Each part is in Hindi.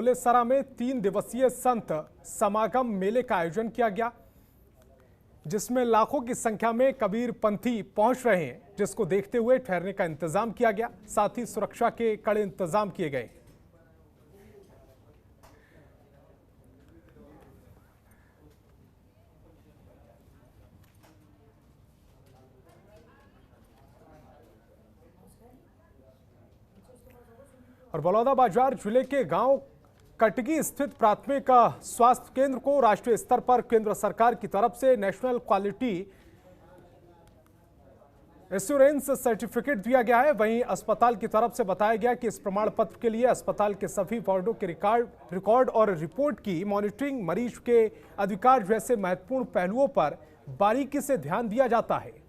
धौलेसरा में 3 दिवसीय संत समागम मेले का आयोजन किया गया, जिसमें लाखों की संख्या में कबीर पंथी पहुंच रहे हैं, जिसको देखते हुए ठहरने का इंतजाम किया गया। साथ ही सुरक्षा के कड़े इंतजाम किए गए। और बलौदाबाजार जिले के गांव कटगी स्थित प्राथमिक स्वास्थ्य केंद्र को राष्ट्रीय स्तर पर केंद्र सरकार की तरफ से नेशनल क्वालिटी एश्योरेंस सर्टिफिकेट दिया गया है। वहीं अस्पताल की तरफ से बताया गया कि इस प्रमाण पत्र के लिए अस्पताल के सभी वार्डों के रिकॉर्ड और रिपोर्ट की मॉनिटरिंग, मरीज के अधिकार जैसे महत्वपूर्ण पहलुओं पर बारीकी से ध्यान दिया जाता है।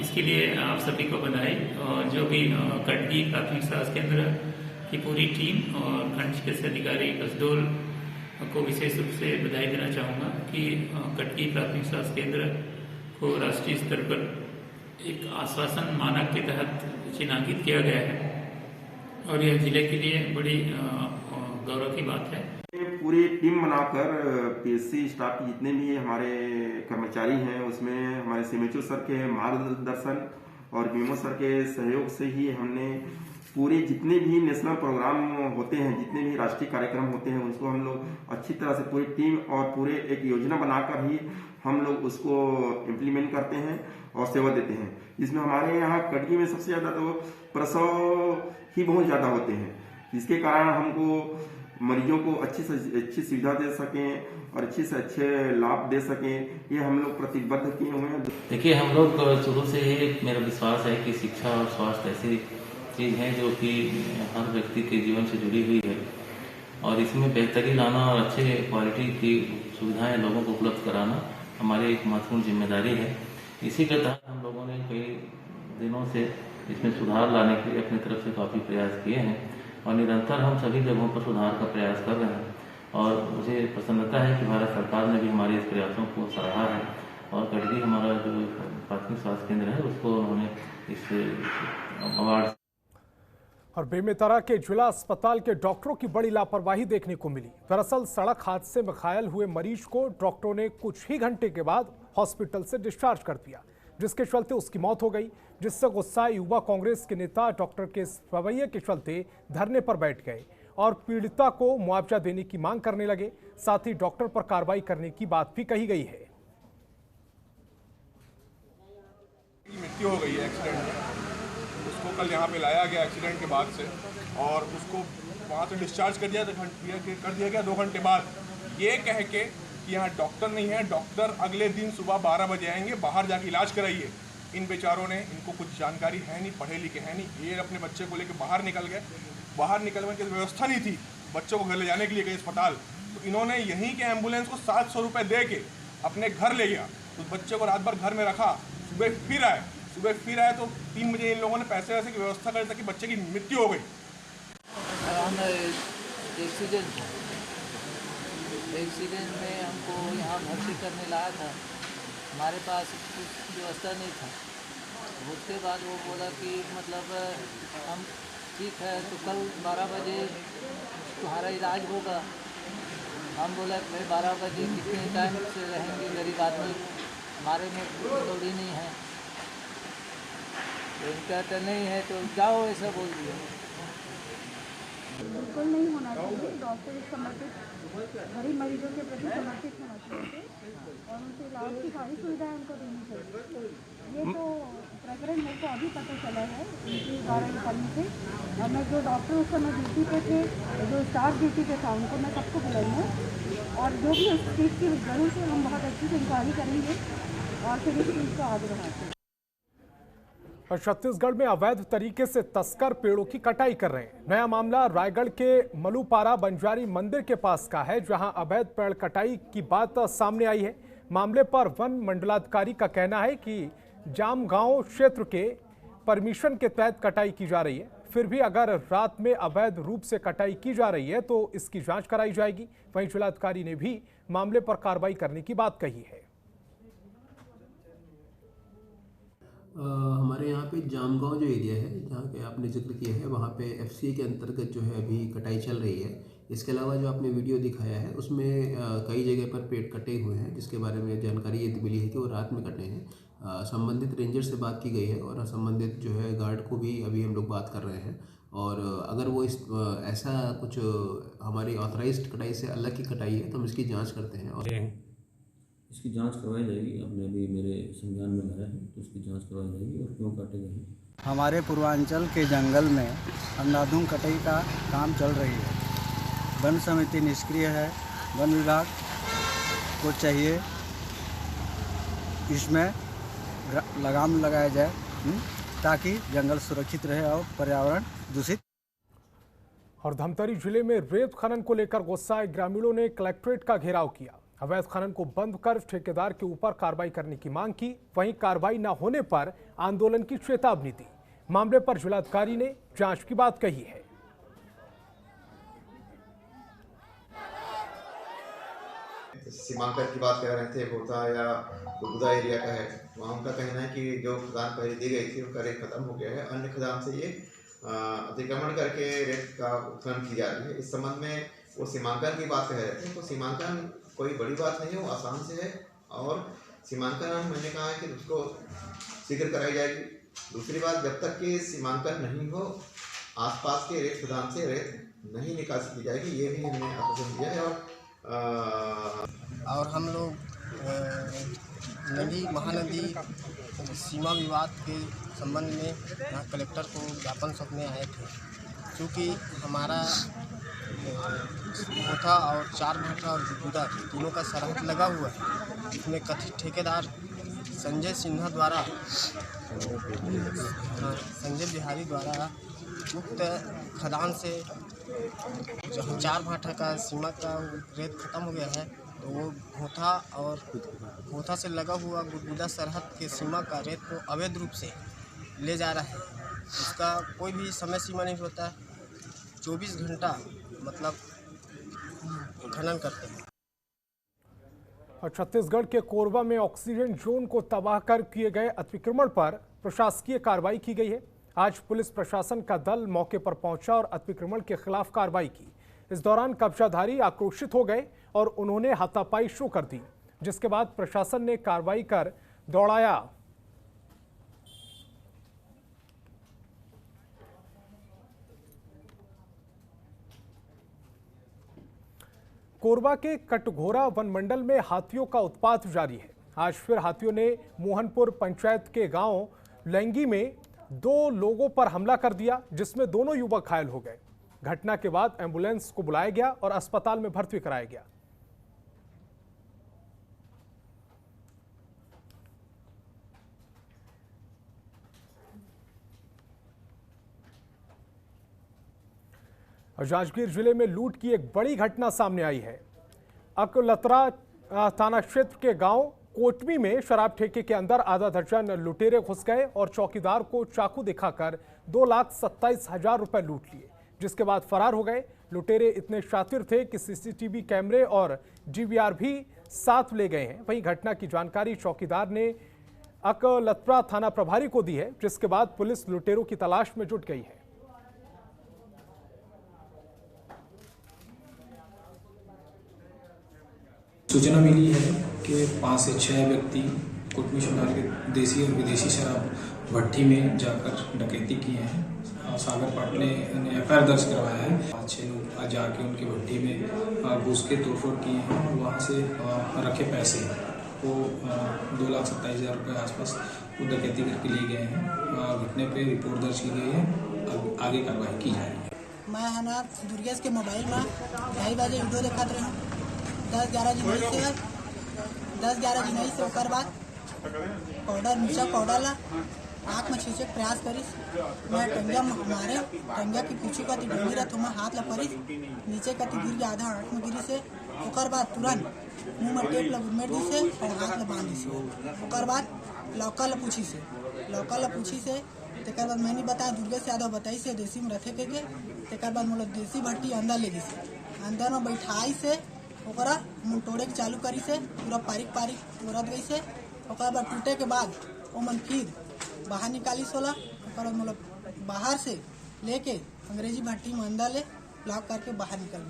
इसके लिए आप सभी को बधाई। और जो भी कटगी प्राथमिक स्वास्थ्य केंद्र की पूरी टीम और खंड चिकित्सा अधिकारी कसडोल को विशेष रूप से बधाई देना चाहूँगा कि कटगी प्राथमिक स्वास्थ्य केंद्र को राष्ट्रीय स्तर पर एक आश्वासन मानक के तहत चिन्हांकित किया गया है और यह जिले के लिए बड़ी गौरव की बात है। पूरी टीम बनाकर पीएससी स्टाफ की जितने भी हमारे कर्मचारी हैं, उसमें हमारे सीएमएचओ सर के मार्गदर्शन और बीएमओ सर के सहयोग से ही हमने पूरे जितने भी नेशनल प्रोग्राम होते हैं, जितने भी राष्ट्रीय कार्यक्रम होते हैं, उसको हम लोग अच्छी तरह से पूरी टीम और पूरे एक योजना बनाकर ही हम लोग उसको इम्प्लीमेंट करते हैं और सेवा देते हैं। इसमें हमारे यहाँ कटगी में सबसे ज्यादा तो प्रसव ही बहुत ज्यादा होते हैं, जिसके कारण हमको मरीजों को अच्छी से अच्छी सुविधा दे सकें और अच्छे से अच्छे लाभ दे सकें, ये हम लोग प्रतिबद्ध किए हुए हैं। देखिए, हम लोग शुरू से ही मेरा विश्वास है कि शिक्षा और स्वास्थ्य ऐसी चीज़ है जो कि हर व्यक्ति के जीवन से जुड़ी हुई है और इसमें बेहतरी लाना और अच्छे क्वालिटी की सुविधाएं लोगों को उपलब्ध कराना हमारी एक महत्वपूर्ण जिम्मेदारी है। इसी के तहत हम लोगों ने कई दिनों से इसमें सुधार लाने के लिए अपनी तरफ से काफ़ी प्रयास किए हैं और निरंतर हम सभी जगहों पर सुधार का प्रयास कर रहे हैं और मुझे प्रसन्नता है कि भारत सरकार ने भी हमारे इस प्रयासों को सराहा है और कटगी हमारा जो प्राथमिक स्वास्थ्य केंद्र है उसको उन्होंने इस अवार्ड। और बेमेतरा के जिला अस्पताल के डॉक्टरों की बड़ी लापरवाही देखने को मिली। दरअसल सड़क हादसे में घायल हुए मरीज को डॉक्टरों ने कुछ ही घंटे के बाद हॉस्पिटल से डिस्चार्ज कर दिया, जिसके चलते उसकी मौत हो गई, जिससे गुस्साए युवा कांग्रेस के नेता डॉक्टर के रवैये के चलते धरने पर बैठ गए और पीड़िता को मुआवजा देने की मांग करने लगे। साथ ही डॉक्टर पर कार्रवाई करने की बात भी कही गई है। मृत्यु हो गई है एक्सीडेंट में, उसको कल यहाँ पे लाया गया एक्सीडेंट के बाद से और उसको वहाँ से डिस्चार्ज कर दिया गया 2 घंटे बाद, ये कह के कि यहाँ डॉक्टर नहीं है, डॉक्टर अगले दिन सुबह 12 बजे आएंगे, बाहर जाके इलाज कराइए। इन बेचारों ने, इनको कुछ जानकारी है नहीं, पढ़े लिखे हैं नहीं, ये अपने बच्चे को लेकर बाहर निकल गए। बाहर निकलने की व्यवस्था नहीं थी बच्चों को घर ले जाने के लिए गए अस्पताल, तो इन्होंने यहीं के एम्बुलेंस को 700 रुपये दे के अपने घर ले गया। उस बच्चे को रात भर घर में रखा, सुबह फिर आए तो 3 बजे इन लोगों ने पैसे वैसे की व्यवस्था करी ताकि बच्चे की मृत्यु हो गई। एक्सीडेंट में हमको यहाँ भर्ती करने लाया था, हमारे पास कुछ व्यवस्था नहीं था। उसके बाद वो बोला कि मतलब हम ठीक है तो कल 12 बजे तुम्हारा इलाज होगा। हम बोला भाई 12 बजे कितने टाइम से रहेंगे, गरीब आदमी, हमारे में थोड़ी नहीं है। इनका तो नहीं है तो जाओ, ऐसा बोल दिया। बिल्कुल नहीं होना चाहिए। डॉक्टर समर्पित गरीब मरीजों के प्रति समर्पित होना चाहिए और उनसे इलाज की सारी सुविधाएं उनको देनी चाहिए। ये तो प्रकरण मेरे को अभी पता चला है उनके द्वारा ये करने से, और मैं जो डॉक्टर उस समय ड्यूटी पे थे, जो स्टाफ ड्यूटी पे था, उनको मैं सबको बुलाऊंगा और जो भी इस चीज़ की जरूर से हम बहुत अच्छी से इंक्वायरी करेंगे और फिर इस चीज़ को आगे बढ़ाते हैं। और छत्तीसगढ़ में अवैध तरीके से तस्कर पेड़ों की कटाई कर रहे हैं। नया मामला रायगढ़ के मलूपारा बंजारी मंदिर के पास का है, जहां अवैध पेड़ कटाई की बात सामने आई है। मामले पर वन मंडलाधिकारी का कहना है कि जामगांव क्षेत्र के परमिशन के तहत कटाई की जा रही है। फिर भी अगर रात में अवैध रूप से कटाई की जा रही है तो इसकी जांच कराई जाएगी। वहीं जिलाधिकारी ने भी मामले पर कार्रवाई करने की बात कही है। हमारे यहाँ पे जामगांव जो एरिया है जहाँ के आपने जिक्र किया है वहाँ पे एफसीए के अंतर्गत जो है अभी कटाई चल रही है। इसके अलावा जो आपने वीडियो दिखाया है उसमें कई जगह पर पेड़ कटे हुए हैं, जिसके बारे में जानकारी ये मिली है कि वो रात में कटे हैं। संबंधित रेंजर से बात की गई है और संबंधित जो है गार्ड को भी अभी हम लोग बात कर रहे हैं, और अगर वो इस ऐसा कुछ हमारी ऑथराइज्ड कटाई से अलग की कटाई है तो हम इसकी जाँच करते हैं और इसकी जांच करवाई जाएगी। आपने अभी मेरे संज्ञान में लाया है तो इसकी जांच करवाई जाएगी और क्यों काटे गए हैं। हमारे पूर्वांचल के जंगल में अंधाधुंध कटाई का काम चल रही है। वन समिति निष्क्रिय है। वन विभाग को चाहिए इसमें लगाम लगाया जाए ताकि जंगल सुरक्षित रहे और पर्यावरण दूषित। और धमतरी जिले में रेत खनन को लेकर गुस्साए ग्रामीणों ने कलेक्ट्रेट का घेराव किया। अवैध खनन को बंद कर ठेकेदार के ऊपर कार्रवाई करने की मांग की। वहीं कार्रवाई न होने पर आंदोलन की चेतावनी दी। मामले पर जिलाधिकारी ने जांच की बात कही है। सीमांकन की बात कर रहे थे, गोता या गुदा एरिया का है, वहाँ उनका कहना है कि जो खदान पहले दी गई थी उनका रेत खत्म हो गया है। अन्य खदान से ये अतिक्रमण करके रेत का उत्खनन की जा रही है। इस संबंध में वो सीमांकन की बात कह रहे थे, तो सीमांकन कोई बड़ी बात नहीं है, वो आसान से है और सीमांकन मैंने कहा है कि उसको शीघ्र कराई जाएगी। दूसरी बात, जब तक कि सीमांकन नहीं हो आसपास के रेत खदान से रेत नहीं निकासी की जाएगी, ये भी हमने आश्वासन दिया है। और हम लोग नदी महानदी सीमा विवाद के संबंध में यहाँ कलेक्टर को ज्ञापन सौंपने आए थे, क्योंकि हमारा गोथा और चार भाटा और गुदा तीनों का सरहद लगा हुआ है। इसमें कथित ठेकेदार संजय सिन्हा द्वारा संजय बिहारी द्वारा उक्त खदान से जहाँ चार भाटा का सीमा का रेत खत्म हो गया है, तो वो गोथा से लगा हुआ गुदा सरहद के सीमा का रेत को अवैध रूप से ले जा रहा है। इसका कोई भी समय सीमा नहीं होता, 24 घंटा मतलब खनन करते हैं। और छत्तीसगढ़ के कोरबा में ऑक्सीजन जोन को तबाह कर किए गए अतिक्रमण पर प्रशासकीय कार्रवाई की गई है। आज पुलिस प्रशासन का दल मौके पर पहुंचा और अतिक्रमण के खिलाफ कार्रवाई की। इस दौरान कब्जाधारी आक्रोशित हो गए और उन्होंने हाथापाई शुरू कर दी, जिसके बाद प्रशासन ने कार्रवाई कर दौड़ाया। कोरबा के कटघोरा वन मंडल में हाथियों का उत्पात जारी है। आज फिर हाथियों ने मोहनपुर पंचायत के गांव लैंगी में 2 लोगों पर हमला कर दिया, जिसमें दोनों युवक घायल हो गए। घटना के बाद एम्बुलेंस को बुलाया गया और अस्पताल में भर्ती कराया गया। जांजगीर जिले में लूट की एक बड़ी घटना सामने आई है। अकलतरा थाना क्षेत्र के गांव कोटमी में शराब ठेके के अंदर आधा दर्जन लुटेरे घुस गए और चौकीदार को चाकू दिखाकर 2,27,000 रुपए लूट लिए, जिसके बाद फरार हो गए। लुटेरे इतने शातिर थे कि सीसीटीवी कैमरे और डीवीआर भी साथ ले गए हैं। वहीं घटना की जानकारी चौकीदार ने अकलतरा थाना प्रभारी को दी है, जिसके बाद पुलिस लुटेरों की तलाश में जुट गई है। सूचना मिली है कि 5 से 6 व्यक्ति कोटमी शहर के देसी और विदेशी शराब भट्टी में जाकर डकैती किए हैं। सागर पाट ने एफआईआर दर्ज करवाया है। 5-6 लोग जाके उनकी भट्टी में घुस के तोड़फोड़ किए हैं और वहाँ से रखे पैसे को 2,27,000 रुपये आसपास वो डकैती करके लिए गए हैं। घटने पे रिपोर्ट दर्ज की गई है, आगे कार्रवाई की जाएगी। मैं है ना दुर्गेश के मोबाइल में 2:30 बजे वीडियो देखा रही हूँ। 10-11 जनवरी से ओकर बाद पाउडर मिर्चा पाउडर ला आँख में छींचे प्रयास करिस। मैं टंगा मारे, टंगा के पीछे का डंडी रहा तो मैं हाथ ला परिस, नीचे का गिर गया, आधा आँख में गिरी से। ओकर बाद तुरंत मुँह में टेप ला गुदमेट दी से और हाथ ला बांध दी से। ओकर बाद लौका ला पूछी से तेकर बाद मैंने बताया दुर्गे से यादव बताई से देसी में रखे के तेकर बाद मतलब देसी भट्टी अंदर ले गई से। अंदर में बैठाई से ओकरा मुँह तोड़े के चालू करी से, पूरा पारिक तोड़त गई से। ओकर बाद टूटे के बाद ओमन फिर बाहर निकाली सोला और मतलब बाहर से लेके अंग्रेजी भट्टी में अंदर ले लॉक करके बाहर निकल।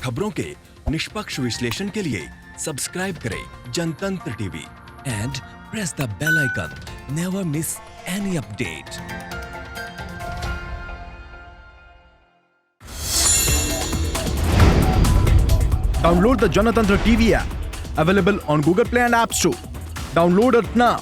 खबरों के निष्पक्ष विश्लेषण के लिए सब्सक्राइब करें Janatantra TV and press the bell icon. Never miss any update. Download the Janatantra TV app, available on Google Play and App Store. Download it now.